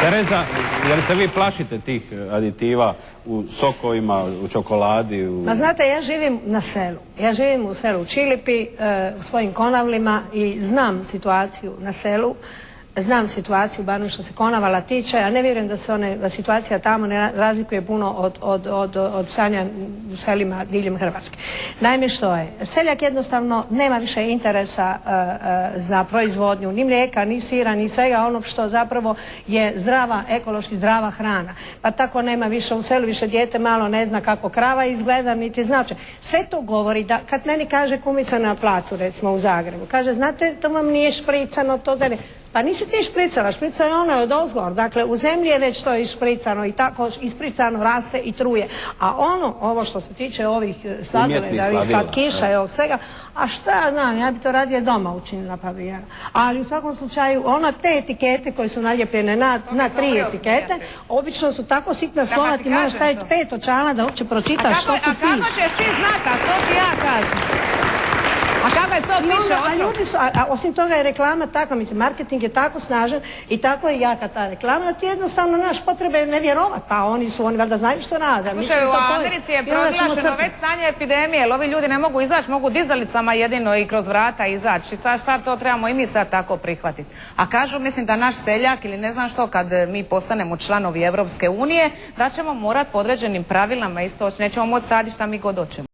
Tereza, jel se vi plašite tih aditiva u sokovima, u čokoladi? Ma znate, ja živim na selu. Ja živim u selu Čilipi, u svojim Konavlima i znam situaciju na selu. Znam situaciju, bar što se Konavala tiče, a ne vjerujem da se situacija tamo ne razlikuje puno od stanja u selima diljem Hrvatske. Naime, što je? Seljak jednostavno nema više interesa za proizvodnju ni mlijeka, ni sira, ni svega onog što zapravo je zdrava, ekološki zdrava hrana. Pa tako nema više u selu, više dijete malo ne zna kako krava izgleda, niti znači. Sve to govori da kad meni kaže kumica na placu, recimo u Zagrebu, kaže, znate, to vam nije špricano, to da ne. Pa nisi ti špricala, šprica je ona od ozgor, dakle u zemlji je već to išpricano i tako ispricano raste i truje. A ovo što se tiče ovih sladoleda, ovih slatkiša i ovog svega, a šta ja znam, ja bi to radije doma učinila pa bi ja. Ali u svakom slučaju, te etikete koje su naljepljene na 3 etikete, obično su tako sitna slova, ti moraš staviti 5 očala da uopće pročitaš što tu piše. A kako ćeš ti znati, a to ti ja kažem. A kako je to piše a osim toga je reklama takva, mislim, marketing je tako snažan i tako je jaka ta reklama, da ti jednostavno naš potrebe ne vjerovat, pa oni valjda znaju što rade. Slušaj, u Americi je proglašeno već stanje epidemije, jer ovi ljudi ne mogu izaći, mogu dizalicama jedino i kroz vrata izaći. Sad to trebamo i mi sad tako prihvatiti. A kažu, mislim da naš seljak ili ne znam što, kad mi postanemo članovi Evropske unije, da ćemo morati po određenim pravilama isto, nećemo moći saditi šta mi god hoćemo.